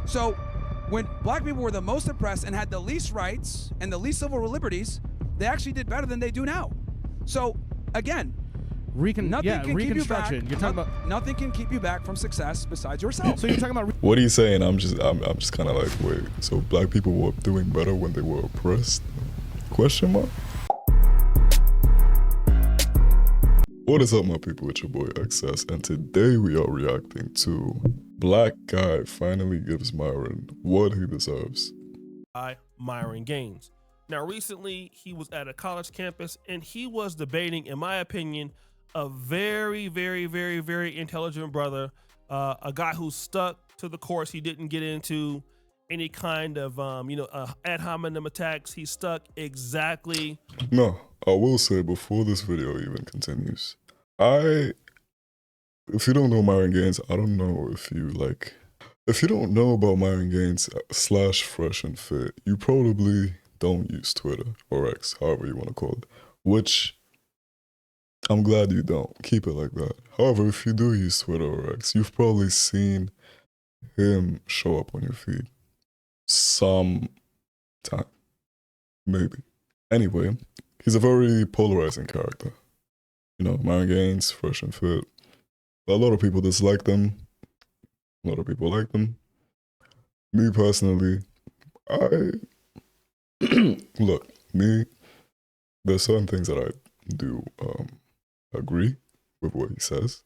So when black people were the most oppressed and had the least rights and the least civil liberties, they actually did better than they do now. So again, nothing can keep you back. You're talking about nothing can keep you back from success besides yourself. So you're talking about what are you saying? I'm just kind of like, wait, so black people were doing better when they were oppressed? Question mark? What is up, my people? It's your boy XS, and today we are reacting to Black Guy finally gives Myron what he deserves. Myron Gaines. Now, recently he was at a college campus and he was debating, in my opinion, a very, very, very, very intelligent brother, a guy who stuck to the course. He didn't get into any kind of, ad hominem attacks. He stuck exactly. No, I will say before this video even continues, if you don't know Myron Gaines, I don't know if you don't know about Myron Gaines / Fresh and Fit, you probably don't use Twitter or X, however you want to call it, which I'm glad you don't. Keep it like that. However, if you do use Twitter or X, you've probably seen him show up on your feed some time, maybe. Anyway, he's a very polarizing character. You know, Myron Gaines, Fresh and Fit. A lot of people dislike them. A lot of people like them. Me personally, look, there's certain things that I do agree with what he says,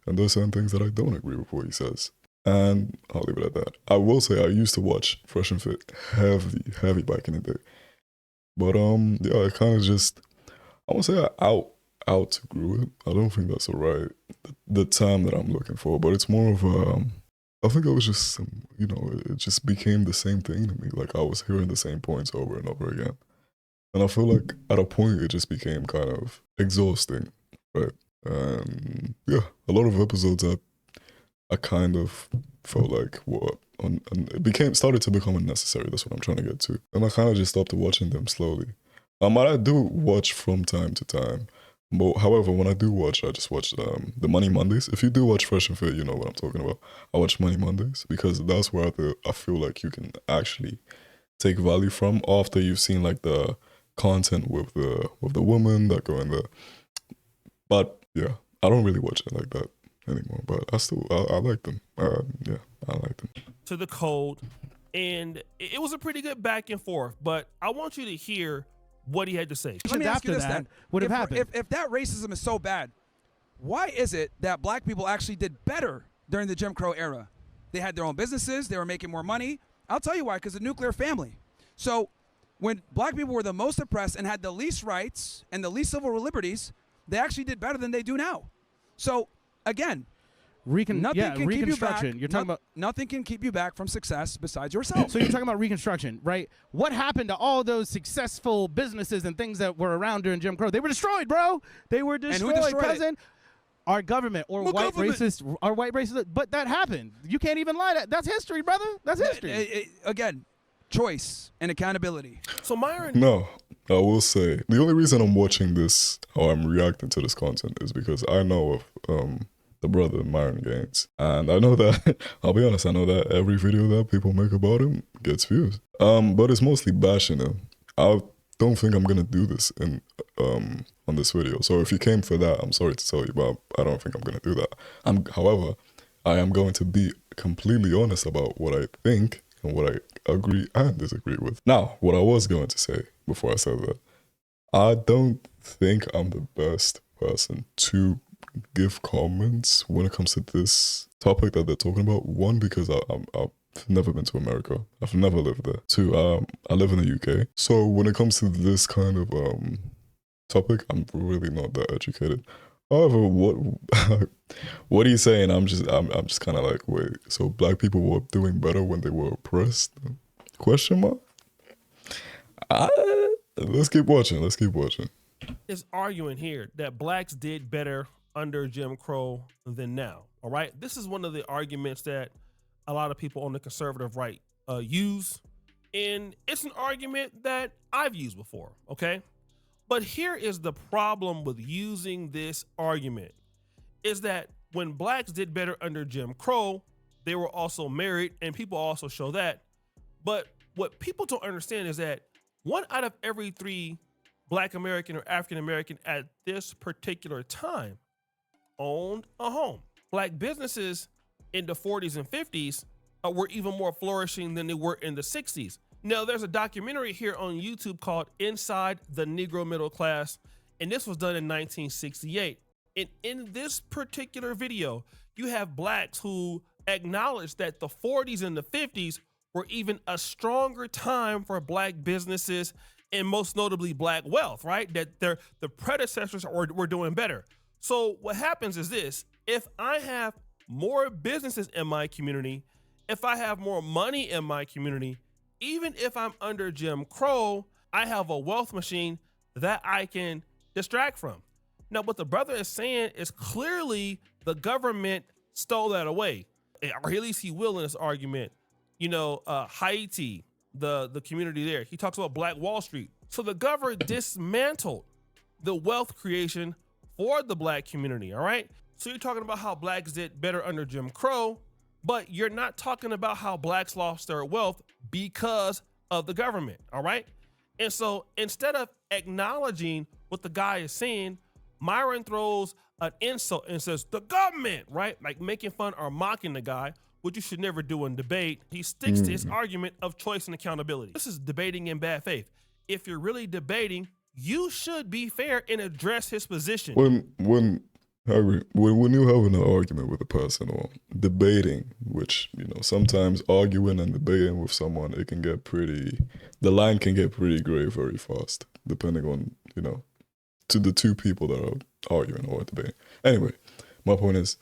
and there's certain things that I don't agree with what he says. And I'll leave it at that. I will say I used to watch Fresh and Fit heavy back in the day. But yeah, I kind of just, I won't say I outgrew it. I don't think that's the term that I'm looking for, but it's more of I think I was just, it just became the same thing to me. Like I was hearing the same points over and over again. And I feel like at a point it just became kind of exhausting, right? And yeah, a lot of episodes I kind of felt like and it started to become unnecessary. That's what I'm trying to get to. And I kind of just stopped watching them slowly. I do watch from time to time. But however, when I do watch, I just watch the Money Mondays. If you do watch Fresh and Fit, you know what I'm talking about. I watch Money Mondays because that's where I feel like you can actually take value from after you've seen like the content with the woman that go in there. But yeah, I don't really watch it like that anymore. But I like them. Yeah, I like them. To the code, and it was a pretty good back and forth. But I want you to hear what he had to say. Let me ask you this then. Would have happened. If that racism is so bad, why is it that black people actually did better during the Jim Crow era? They had their own businesses. They were making more money. I'll tell you why, because the nuclear family. So when black people were the most oppressed and had the least rights and the least civil liberties, they actually did better than they do now. So again, nothing can keep you back. You're talking about nothing can keep you back from success besides yourself. So you're talking about reconstruction, right? What happened to all those successful businesses and things that were around during Jim Crow? They were destroyed, bro. They were destroyed, and who destroyed cousin. Our government or white racists, but that happened. You can't even lie. That's history, brother. That's history. Again, choice and accountability. So Myron. No, I will say the only reason I'm watching this or I'm reacting to this content is because I know of the brother Myron Gaines, and I know that I'll be honest, I know that every video that people make about him gets views. But it's mostly bashing him. I don't think I'm gonna do this on this video. So if you came for that, I'm sorry to tell you, but I don't think I'm gonna do that. However, I am going to be completely honest about what I think and what I agree and disagree with. Now, what I was going to say before I said that, I don't think I'm the best person to give comments when it comes to this topic that they're talking about. One, because I've never been to America. I've never lived there. Two, I live in the UK. So when it comes to this kind of topic, I'm really not that educated. However, what are you saying? I'm just kind of like, wait, so black people were doing better when they were oppressed? Question mark? Let's keep watching. Let's keep watching. Is arguing here that blacks did better under Jim Crow than now. All right. This is one of the arguments that a lot of people on the conservative right use. And it's an argument that I've used before. Okay. But here is the problem with using this argument is that when blacks did better under Jim Crow, They were also married, and people also show that. But what people don't understand is that 1 out of every 3 Black American or African American at this particular time owned a home. Black businesses in the 40s and 50s were even more flourishing than they were in the 60s. Now, there's a documentary here on YouTube called Inside the Negro Middle Class, and this was done in 1968. And in this particular video, you have blacks who acknowledge that the 40s and the 50s were even a stronger time for black businesses and most notably black wealth, right? That the predecessors were doing better. So what happens is this: if I have more businesses in my community, if I have more money in my community, even if I'm under Jim Crow, I have a wealth machine that I can distract from. Now, what the brother is saying is clearly the government stole that away, or at least he will in this argument. You know, Haiti, the community there, he talks about Black Wall Street. So the government dismantled the wealth creation for the black community, all right? So you're talking about how blacks did better under Jim Crow, but you're not talking about how blacks lost their wealth because of the government, all right? And so instead of acknowledging what the guy is saying, Myron throws an insult and says, the government, right? Like making fun or mocking the guy, which you should never do in debate. He sticks to his argument of choice and accountability. This is debating in bad faith. If you're really debating, you should be fair and address his position. When Harry, when you're having an argument with a person or debating, which, you know, sometimes arguing and debating with someone, it can get the line can get pretty gray very fast, depending on, you know, to the two people that are arguing or debating. Anyway, my point is,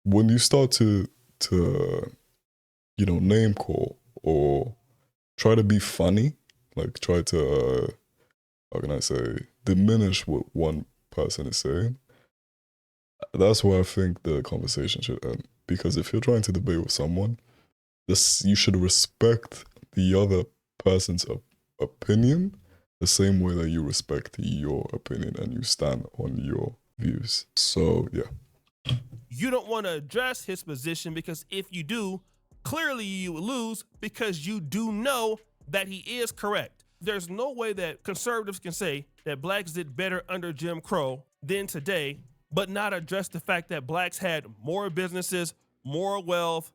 when you start to you know, name call or try to be funny, like try to, how can I say, diminish what one person is saying, that's where I think the conversation should end. Because if you're trying to debate with someone, you should respect the other person's opinion the same way that you respect your opinion and you stand on your views. So, yeah. You don't want to address his position because if you do, clearly you will lose because you do know that he is correct. There's no way that conservatives can say that blacks did better under Jim Crow than today, but not address the fact that blacks had more businesses, more wealth.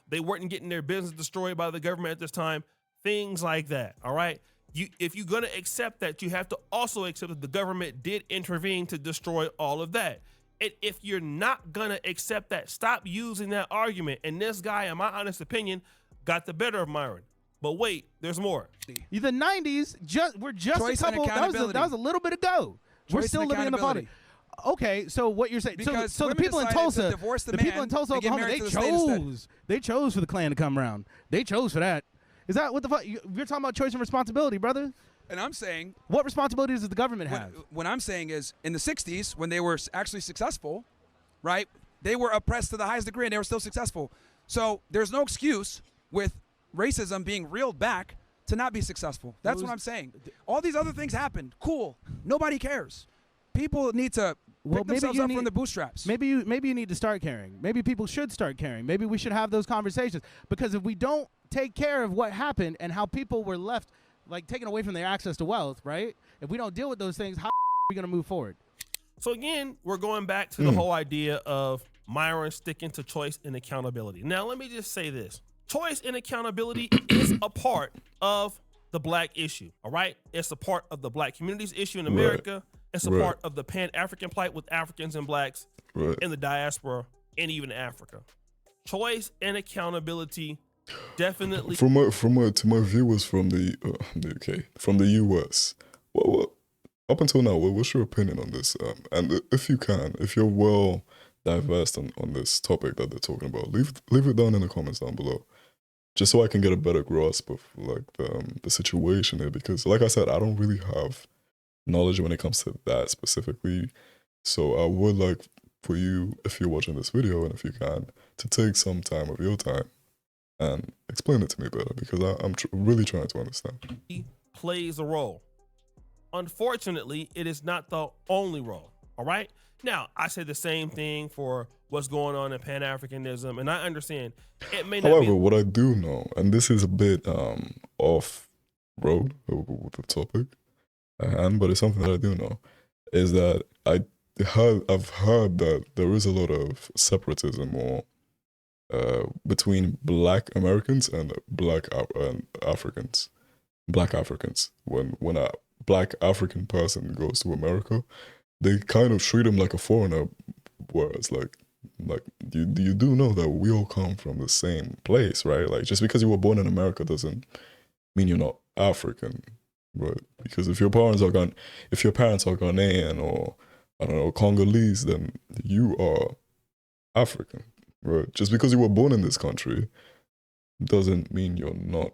They weren't getting their business destroyed by the government at this time, things like that, all right? If you're going to accept that, you have to also accept that the government did intervene to destroy all of that. And if you're not going to accept that, stop using that argument. And this guy, in my honest opinion, got the better of Myron. But wait, there's more. The 90s, we're just Choice a and couple, accountability. that was a little bit ago. We're Choice still and living in the body. accountability. Okay, so what you're saying, Because so the women people in decided to Tulsa, divorce the people man in Tulsa, and get Oklahoma, married to the state instead. they chose for the Klan to come around. They chose for that. Is that what the fuck? You're talking about choice and responsibility, brother? And I'm saying, What responsibilities does the government have? what I'm saying is, in the 60s, when they were actually successful, right, they were oppressed to the highest degree and they were still successful. So there's no excuse with racism being reeled back to not be successful. That's what I'm saying. All these other things happened. Cool. Nobody cares. People need to pick themselves up from the bootstraps. Maybe you need to start caring. Maybe people should start caring. Maybe we should have those conversations. Because if we don't take care of what happened and how people were left, like, taken away from their access to wealth, right? If we don't deal with those things, how are we going to move forward? So again, we're going back to the whole idea of Myron sticking to choice and accountability. Now, let me just say this. Choice and accountability is a part of the black issue, all right? It's a part of the black community's issue in America. Right. It's a part of the Pan-African plight with Africans and blacks in the diaspora and even Africa. Choice and accountability definitely. To my viewers from the UK, from the US, what up until now, what's your opinion on this? And if you're well diverse on this topic that they're talking about, leave it down in the comments down below, just so I can get a better grasp of like the situation here. Because, like I said, I don't really have knowledge when it comes to that specifically. So I would like for you, if you're watching this video and if you can, to take some time of your time and explain it to me better, because I'm really trying to understand. He plays a role. Unfortunately, it is not the only role. All right. Now, I say the same thing for what's going on in Pan-Africanism, and I understand it may not However, be. what I do know, and this is a bit off road with the topic at hand, but it's something that I do know, is that I've heard that there is a lot of separatism or between Black Americans and Africans. Black Africans. When a Black African person goes to America, they kind of treat him like a foreigner, whereas like you do know that we all come from the same place, right? Like just because you were born in America doesn't mean you're not African, right? Because if your parents are Ghanaian or I don't know, Congolese, then you are African, right? Just because you were born in this country doesn't mean you're not,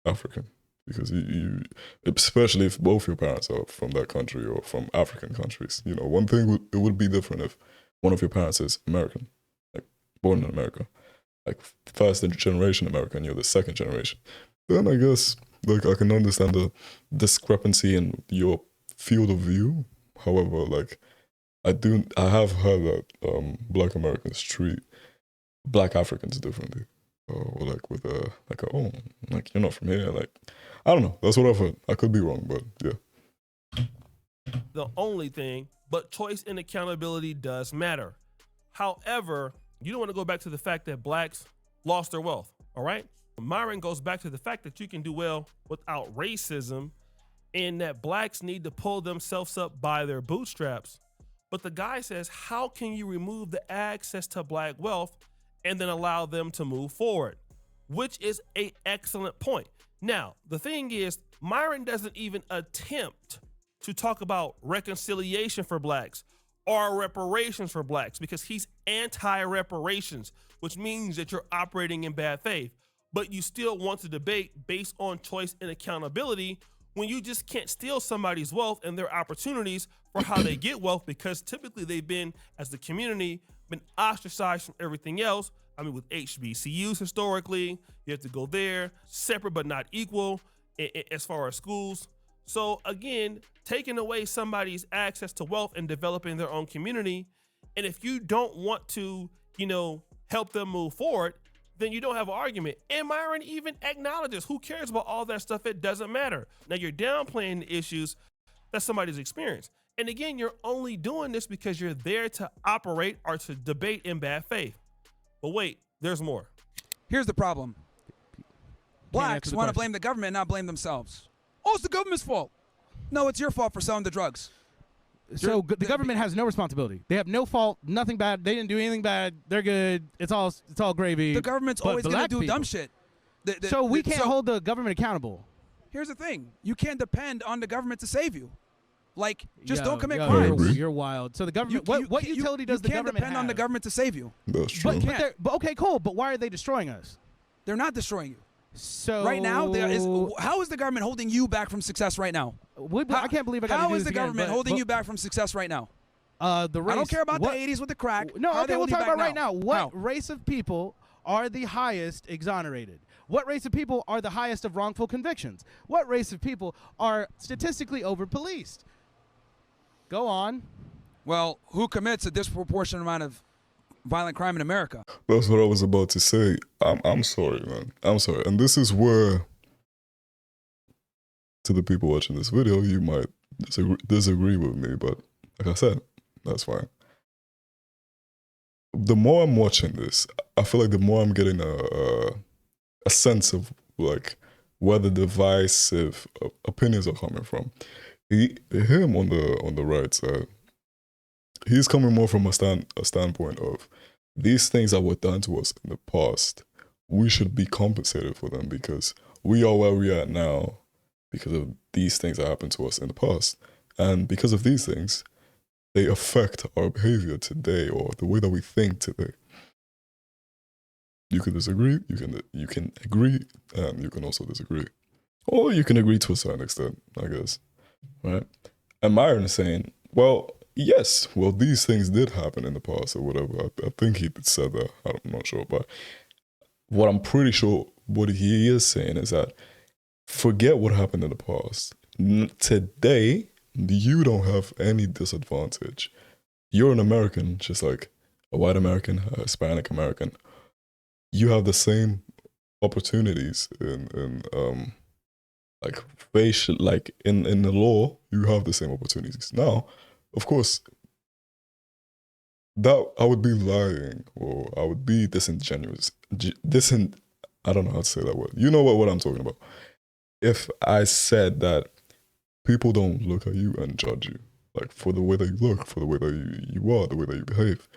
African. Because you especially if both your parents are from that country or from African countries, one thing it would be different if one of your parents is American, like born in America, like first generation American, you're the second generation. Then I guess like I can understand the discrepancy in your field of view. However, like I have heard that Black Americans treat Black Africans differently, or like with oh, like you're not from here, like I don't know. That's what I've heard. I could be wrong, but yeah. The only thing, but choice and accountability does matter. However, you don't want to go back to the fact that blacks lost their wealth, all right? Myron goes back to the fact that you can do well without racism and that blacks need to pull themselves up by their bootstraps. But the guy says, how can you remove the access to black wealth and then allow them to move forward? Which is an excellent point. Now, the thing is, Myron doesn't even attempt to talk about reconciliation for blacks or reparations for blacks because he's anti-reparations, which means that you're operating in bad faith. But you still want to debate based on choice and accountability when you just can't steal somebody's wealth and their opportunities for how they get wealth, because typically they've been, as the community, been ostracized from everything else. I mean, with HBCUs historically, you have to go there, separate but not equal as far as schools. So again, taking away somebody's access to wealth and developing their own community, and if you don't want to, help them move forward, then you don't have an argument. And Myron even acknowledges, who cares about all that stuff? It doesn't matter. Now you're downplaying the issues that somebody's experienced. And again, you're only doing this because you're there to operate or to debate in bad faith. But wait, there's more. Here's the problem. Blacks want to blame the government, not blame themselves. Oh, it's the government's fault. No, it's your fault for selling the drugs. So the government has no responsibility. They have no fault, nothing bad. They didn't do anything bad. They're good. It's all gravy. The government's always going to do dumb shit. So we can't hold the government accountable. Here's the thing. You can't depend on the government to save you. Like, just don't commit crimes. You're wild. So the government, what utility does the government have? You can't depend on the government to save you. That's true. But okay, cool. But why are they destroying us? They're not destroying you. So right now, how is the government holding you back from success right now? I can't believe I got to do this again. How is the government holding you back from success right now? The race, I don't care about the 80s with the crack. No, okay, we'll talk about right now. What race of people are the highest exonerated? What race of people are the highest of wrongful convictions? What race of people are statistically over-policed? Go on. Well, who commits a disproportionate amount of violent crime in America? That's what I was about to say. I'm sorry, man. I'm sorry. And this is where, to the people watching this video, you might disagree with me, but like I said, that's fine. The more I'm watching this, I feel like the more I'm getting a sense of like where the divisive opinions are coming from. Him on the right side, he's coming more from a standpoint of these things that were done to us in the past, we should be compensated for them because we are where we are now because of these things that happened to us in the past. And because of these things, they affect our behavior today or the way that we think today. You can disagree, you can agree, and you can also disagree. Or you can agree to a certain extent, I guess. Right? And Myron is saying, well, yes, well, these things did happen in the past or whatever. I think he said that. I'm not sure. But what I'm pretty sure what he is saying is that forget what happened in the past. Today, you don't have any disadvantage. You're an American, just like a white American, a Hispanic American. You have the same opportunities in like facial, like in the law, you have the same opportunities. Now, of course, that I would be lying or I would be disingenuous. I don't know how to say that word. You know what I'm talking about. If I said that people don't look at you and judge you, like for the way that you look, for the way that you are, the way that you behave.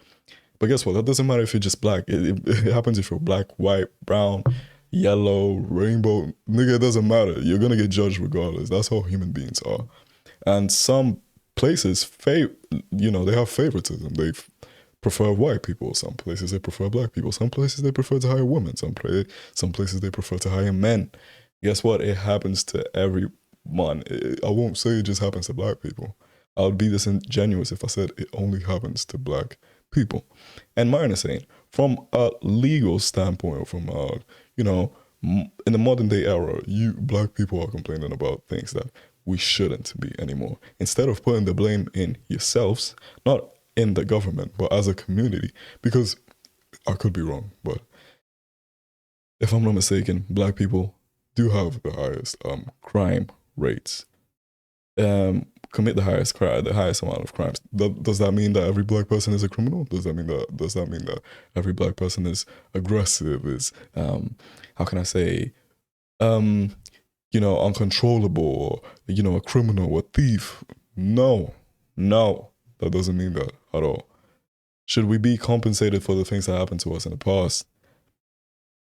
But guess what? That doesn't matter if you're just black. It happens if you're black, white, brown, yellow, rainbow. Nigga, it doesn't matter. You're gonna get judged regardless. That's how human beings are. And some places, they have favoritism. They prefer white people. Some places they prefer black people. Some places they prefer to hire women. Some places they prefer to hire men. Guess what? It happens to everyone. I won't say it just happens to black people. I would be disingenuous if I said it only happens to black people. And Myron is saying, from a legal standpoint, or from in the modern day era, black people are complaining about things that we shouldn't be anymore. Instead of putting the blame in yourselves, not in the government, but as a community, because I could be wrong, but if I'm not mistaken, black people do have the highest crime rates, commit the highest amount of crimes. Does that mean that every black person is a criminal? Does that mean that every black person is aggressive, is how can I say, uncontrollable, or a criminal, a thief? No, that doesn't mean that at all. Should we be compensated for the things that happened to us in the past?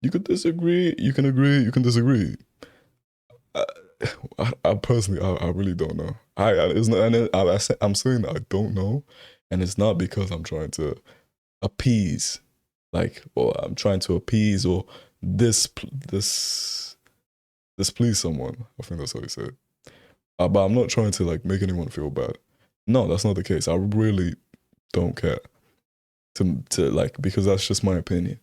You could disagree, you can agree, you can disagree. I personally, I really don't know. I'm saying that I don't know, and it's not because I'm trying to appease, or I'm trying to appease or displease someone. I think that's how you say it. But I'm not trying to make anyone feel bad. No, that's not the case. I really don't care because that's just my opinion.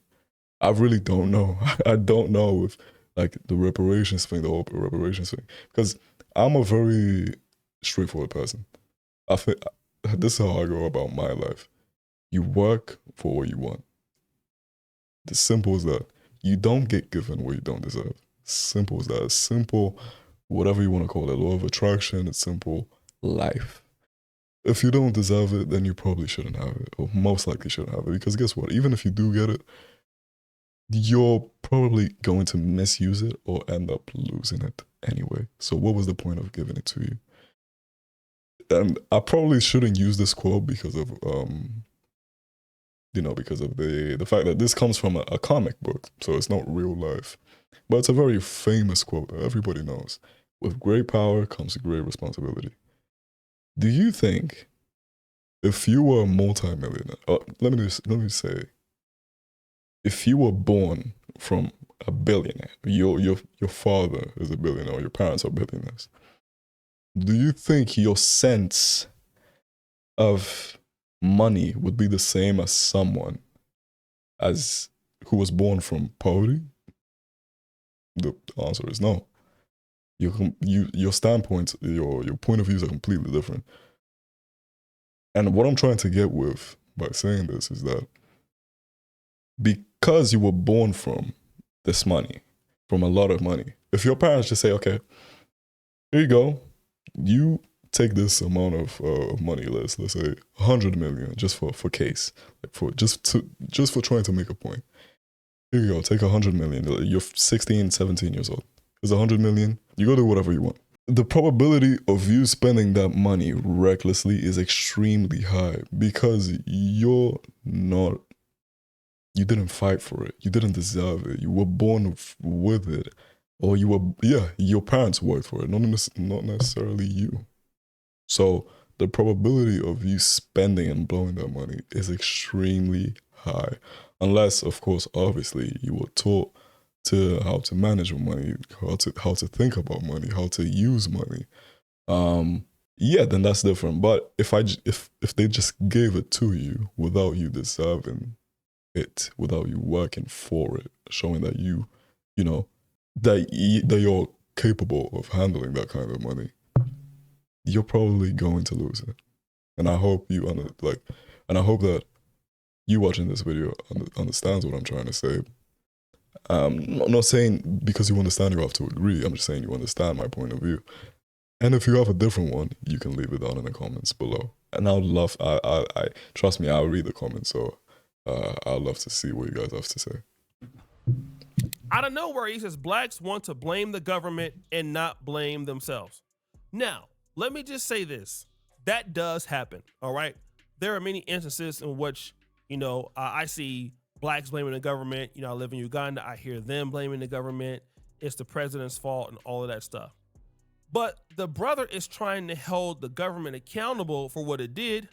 I really don't know. I don't know if the reparations thing, the whole reparations thing, because I'm a very straightforward person. I think this is how I go about my life. You work for what you want. As simple as that. You don't get given what you don't deserve. Simple as that. Simple, whatever you want to call it. Law of attraction. It's simple life. If you don't deserve it, then you probably shouldn't have it, or most likely shouldn't have it. Because guess what? Even if you do get it, you're probably going to misuse it or end up losing it anyway. So what was the point of giving it to you? And I probably shouldn't use this quote because of because of the fact that this comes from a comic book, so it's not real life. But it's a very famous quote that everybody knows. With great power comes great responsibility. Do you think if you were a multi-millionaire, let me say, if you were born from a billionaire, your father is a billionaire, or your parents are billionaires, do you think your sense of money would be the same as someone who was born from poverty? The answer is no. Your standpoints, your point of views are completely different. And what I'm trying to get with by saying this is that because you were born from this money, from a lot of money, if your parents just say, okay, here you go, you take this amount of money, let's say 100 million, just for case, just for trying to make a point. Here you go, take 100 million. You're 16, 17 years old. It's 100 million. You go do whatever you want. The probability of you spending that money recklessly is extremely high because you didn't fight for it. You didn't deserve it. You were born with it. Or your parents worked for it, not necessarily you. So the probability of you spending and blowing that money is extremely high. Unless, of course, obviously, you were taught how to manage money, how to think about money, how to use money. Then that's different. But if they just gave it to you without you deserving it, without you working for it, showing that that you're capable of handling that kind of money, you're probably going to lose it. And I hope you and I hope that you watching this video understands what I'm trying to say. I'm not saying because you understand you have to agree. I'm just saying you understand my point of view. And if you have a different one, you can leave it down in the comments below. And I trust me, I'll read the comments. So I'd love to see what you guys have to say. Out of nowhere, he says blacks want to blame the government and not blame themselves. Now, let me just say this. That does happen, all right? There are many instances in which, I see blacks blaming the government. I live in Uganda. I hear them blaming the government. It's the president's fault and all of that stuff. But the brother is trying to hold the government accountable for what it did,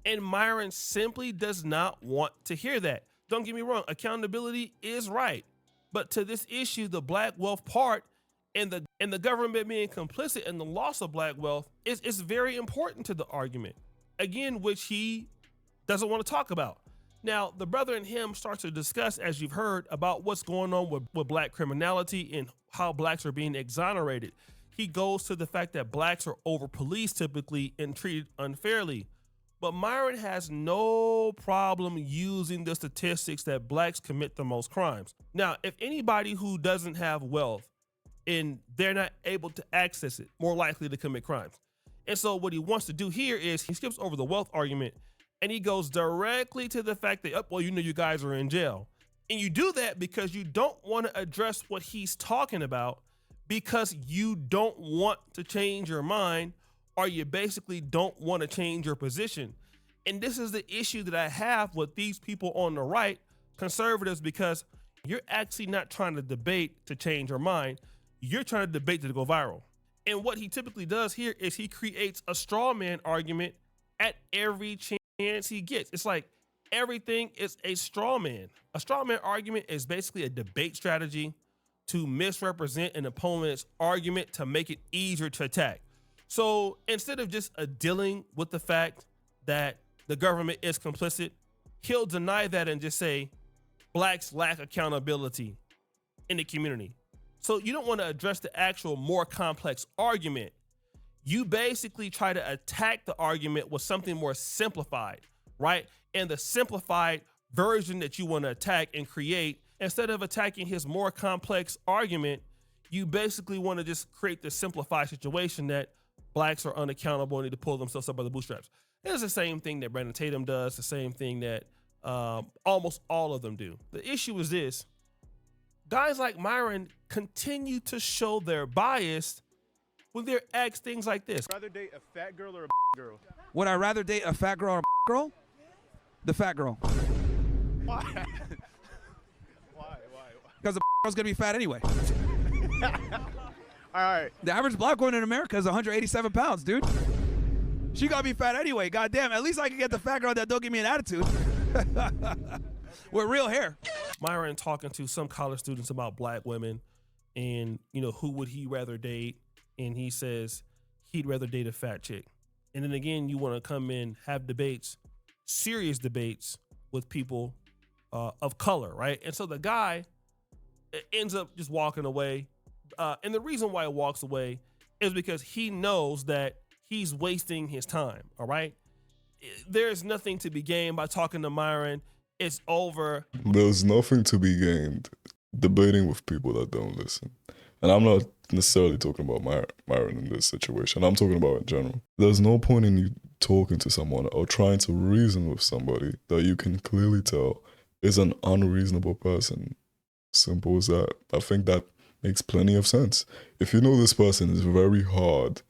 and Myron simply does not want to hear that. Don't get me wrong, accountability is right. But to this issue, the black wealth part and the government being complicit in the loss of black wealth is very important to the argument. Again, which he doesn't want to talk about. Now, the brother and him starts to discuss, as you've heard, about what's going on with black criminality and how blacks are being exonerated. He goes to the fact that blacks are over-policed typically and treated unfairly. But Myron has no problem using the statistics that blacks commit the most crimes. Now, if anybody who doesn't have wealth and they're not able to access it, more likely to commit crimes. And so what he wants to do here is he skips over the wealth argument and he goes directly to the fact that, you guys are in jail. And you do that because you don't want to address what he's talking about because you don't want to change your mind, or you basically don't want to change your position. And this is the issue that I have with these people on the right, conservatives, because you're actually not trying to debate to change your mind. You're trying to debate to go viral. And what he typically does here is he creates a straw man argument at every chance he gets. It's like everything is a straw man. A straw man argument is basically a debate strategy to misrepresent an opponent's argument to make it easier to attack. So instead of just dealing with the fact that the government is complicit, he'll deny that and just say blacks lack accountability in the community. So you don't want to address the actual more complex argument. You basically try to attack the argument with something more simplified, right? And the simplified version that you want to attack and create, instead of attacking his more complex argument, you basically want to just create the simplified situation that blacks are unaccountable and need to pull themselves up by the bootstraps. It's the same thing that Brandon Tatum does, the same thing that almost all of them do. The issue is this: guys like Myron continue to show their bias when they're asked things like this. Rather date a fat girl or a girl? Would I rather date a fat girl or a girl? The fat girl. Why? Why? Because the girl's gonna be fat anyway. All right. The average black woman in America is 187 pounds, dude. She gotta be fat anyway. Goddamn. At least I can get the fat girl that don't give me an attitude. With real hair. Myron talking to some college students about black women and, who would he rather date? And he says he'd rather date a fat chick. And then again, you want to come in, have debates, serious debates with people of color, right? And so the guy ends up just walking away. And the reason why he walks away is because he knows that he's wasting his time, all right? There's nothing to be gained by talking to Myron. It's over. There's nothing to be gained debating with people that don't listen. And I'm not necessarily talking about Myron in this situation. I'm talking about in general. There's no point in you talking to someone or trying to reason with somebody that you can clearly tell is an unreasonable person. Simple as that. I think that makes plenty of sense. If you know this person is very hard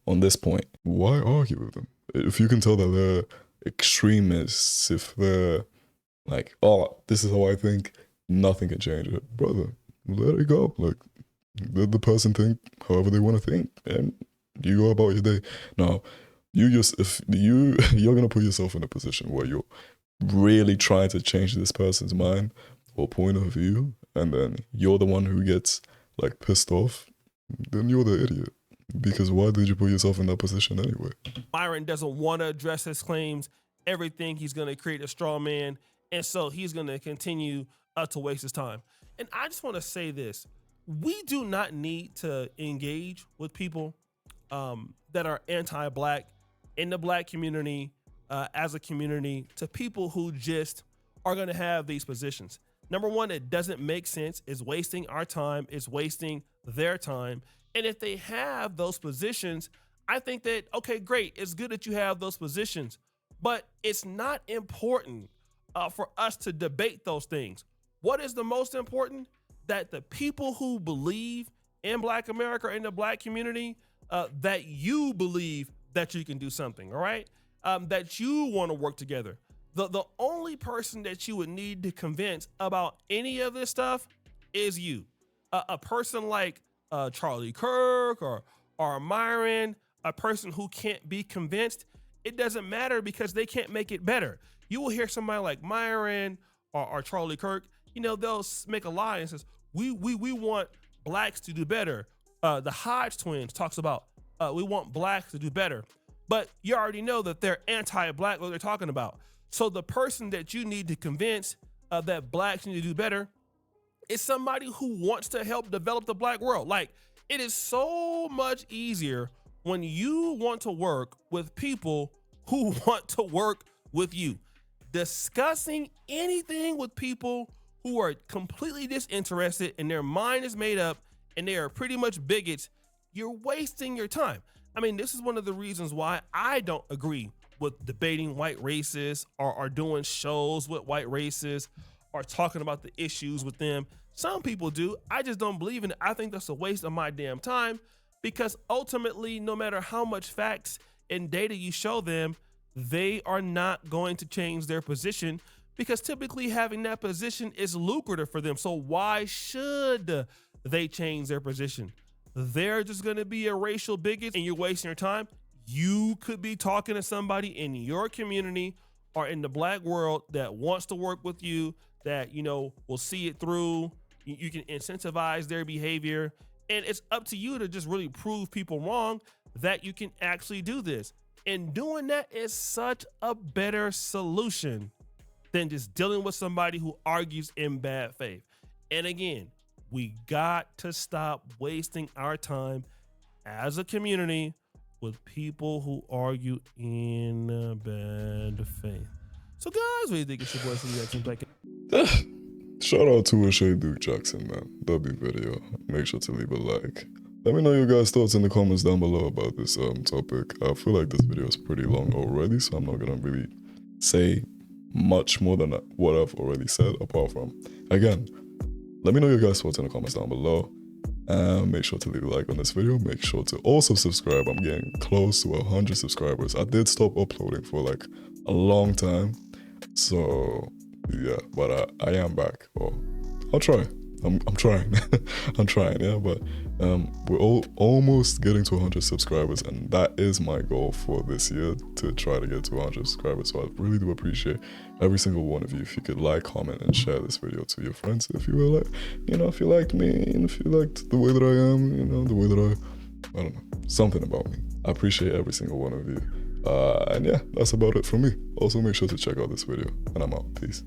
on this point, why argue with them? If you can tell that they're extremists, if they're like, this is how I think, nothing can change it. Brother, let it go. Like, let the person think however they want to think, and you go about your day. Now, you're gonna put yourself in a position where you're really trying to change this person's mind or point of view, and then you're the one who gets like pissed off, then you're the idiot. Because why did you put yourself in that position anyway? Myron doesn't want to address his claims. Everything, he's going to create a straw man. And so he's going to continue to waste his time. And I just want to say this. We do not need to engage with people that are anti-black in the black community, as a community, to people who just are going to have these positions. Number one, it doesn't make sense. It's wasting our time. It's wasting their time. And if they have those positions, I think that, okay, great. It's good that you have those positions, but it's not important for us to debate those things. What is the most important? That the people who believe in Black America, in the Black community, that you believe that you can do something, all right? That you want to work together. The only person that you would need to convince about any of this stuff is you. A person like Charlie Kirk or Myron, a person who can't be convinced, it doesn't matter because they can't make it better. You will hear somebody like Myron or Charlie Kirk, you know, they'll make a lie and says, we want blacks to do better. The Hodge twins talks about, we want blacks to do better. But you already know that they're anti-black, what they're talking about. So the person that you need to convince that blacks need to do better is somebody who wants to help develop the black world. Like, it is so much easier when you want to work with people who want to work with you. Discussing anything with people who are completely disinterested and their mind is made up and they are pretty much bigots, you're wasting your time. I mean, this is one of the reasons why I don't agree with debating white racists or doing shows with white racists or talking about the issues with them. Some people do. I just don't believe in it. I think that's a waste of my damn time because ultimately, no matter how much facts and data you show them, they are not going to change their position because typically having that position is lucrative for them. So why should they change their position? They're just going to be a racial bigot and you're wasting your time. You could be talking to somebody in your community or in the black world that wants to work with you, that, you know, will see it through. You can incentivize their behavior. And it's up to you to just really prove people wrong that you can actually do this. And doing that is such a better solution than just dealing with somebody who argues in bad faith. And again, we got to stop wasting our time as a community with people who argue in bad faith. So guys, what do you think? It's your boy Jackson Black. Shout out to Ashay Duke Jackson, man. W video. Make sure to leave a like. Let me know your guys' thoughts in the comments down below about this topic. I feel like this video is pretty long already, so I'm not gonna really say much more than what I've already said, apart from, again, let me know your guys' thoughts in the comments down below. And make sure to leave a like on this video. Make sure to also subscribe. I'm getting close to 100 subscribers. I did stop uploading for like a long time. So yeah, but I am back. Well, I'll try. I'm trying. I'm trying, yeah, but we're almost getting to 100 subscribers, and that is my goal for this year, to try to get to 100 subscribers. So I really do appreciate every single one of you. If you could like, comment, and share this video to your friends, if you were like, you know, if you liked me, and if you liked the way that I am, you know, the way that I don't know, something about me. I appreciate every single one of you. And yeah, that's about it from me. Also, make sure to check out this video, and I'm out. Peace.